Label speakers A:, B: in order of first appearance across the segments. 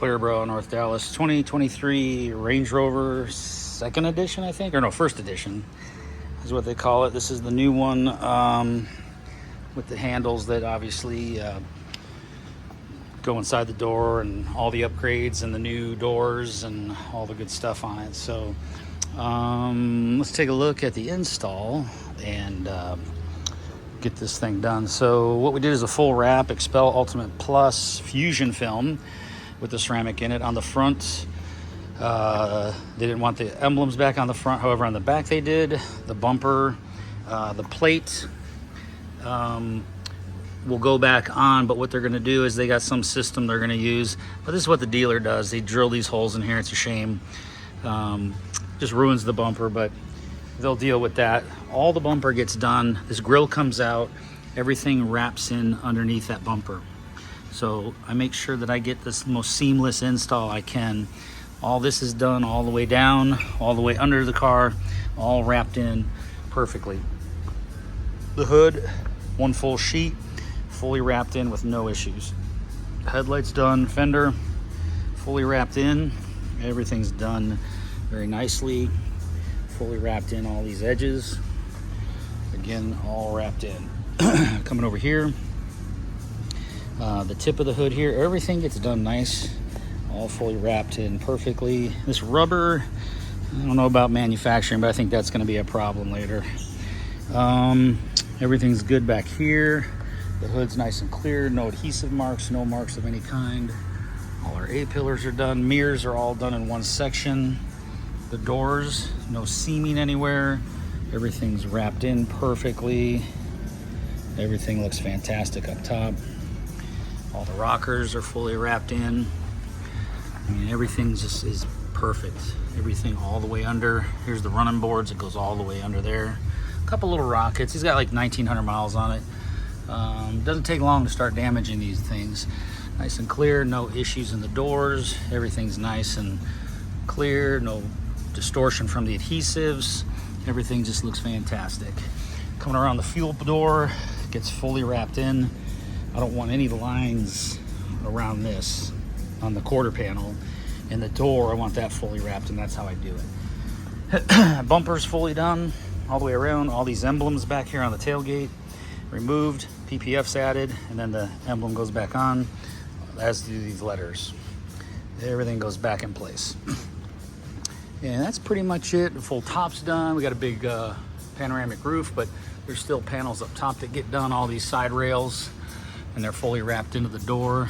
A: Clearborough, North Dallas. 2023 Range Rover second edition, I think, or no, first edition is what they call it. This is the new one with the handles that obviously go inside the door, and all the upgrades and the new doors and all the good stuff on it. So let's take a look at the install and get this thing done. So what we did is a full wrap Xpel Ultimate Plus Fusion film with the ceramic in it. On the front, they didn't want the emblems back on the front, however on the back they did. The bumper, the plate will go back on, but what they're going to do is they got some system they're going to use, but this is what the dealer does. They drill these holes in here. It's a shame. Just ruins the bumper, but they'll deal with that. All the bumper gets done. This grill comes out. Everything wraps in underneath that bumper. So I make sure that I get this most seamless install I can. All this is done all the way down, all the way under the car, all wrapped in perfectly. The hood, one full sheet, fully wrapped in with no issues. Headlights done, fender, fully wrapped in. Everything's done very nicely. Fully wrapped in all these edges. Again, all wrapped in. Coming over here, the tip of the hood here, everything gets done nice. All fully wrapped in perfectly. This rubber, I don't know about manufacturing, but I think that's going to be a problem later. Everything's good back here. The hood's nice and clear. No adhesive marks, no marks of any kind. All our A-pillars are done. Mirrors are all done in one section. The doors, no seaming anywhere. Everything's wrapped in perfectly. Everything looks fantastic up top. All the rockers are fully wrapped in. I mean, everything just is perfect. Everything all the way under. Here's the running boards. It goes all the way under there. A couple little rockets. He's got like 1,900 miles on it. Doesn't take long to start damaging these things. Nice and clear. No issues in the doors. Everything's nice and clear. No distortion from the adhesives. Everything just looks fantastic. Coming around the fuel door, gets fully wrapped in. I don't want any lines around this on the quarter panel. And the door, I want that fully wrapped, and that's how I do it. Bumper's fully done all the way around. All these emblems back here on the tailgate removed, PPF's added, and then the emblem goes back on, as do these letters. Everything goes back in place. And that's pretty much it. The full top's done. We got a big panoramic roof, but there's still panels up top that get done. All these side rails, and they're fully wrapped into the door.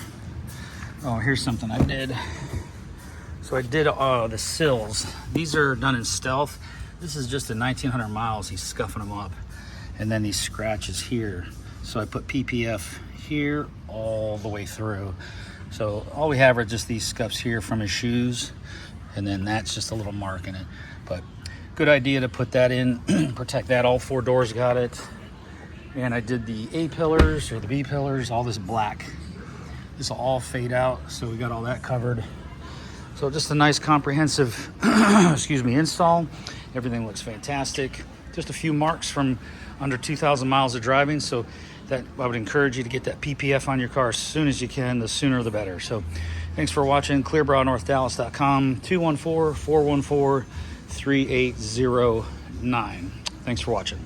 A: Oh, here's something I did. So I did the sills. These are done in stealth. This is just at 1,900 miles. He's scuffing them up. And then these scratches here. So I put PPF here all the way through. So all we have are just these scuffs here from his shoes. And then that's just a little mark in it. But good idea to put that in, protect that. All four doors got it. And I did the A pillars or the B pillars, all this black. This will all fade out, so we got all that covered. So just a nice comprehensive excuse me, install. Everything looks fantastic. Just a few marks from under 2,000 miles of driving, so that I would encourage you to get that PPF on your car as soon as you can. The sooner the better. So thanks for watching. ClearboroughNorthDallas.com, 214-414-3809. Thanks for watching.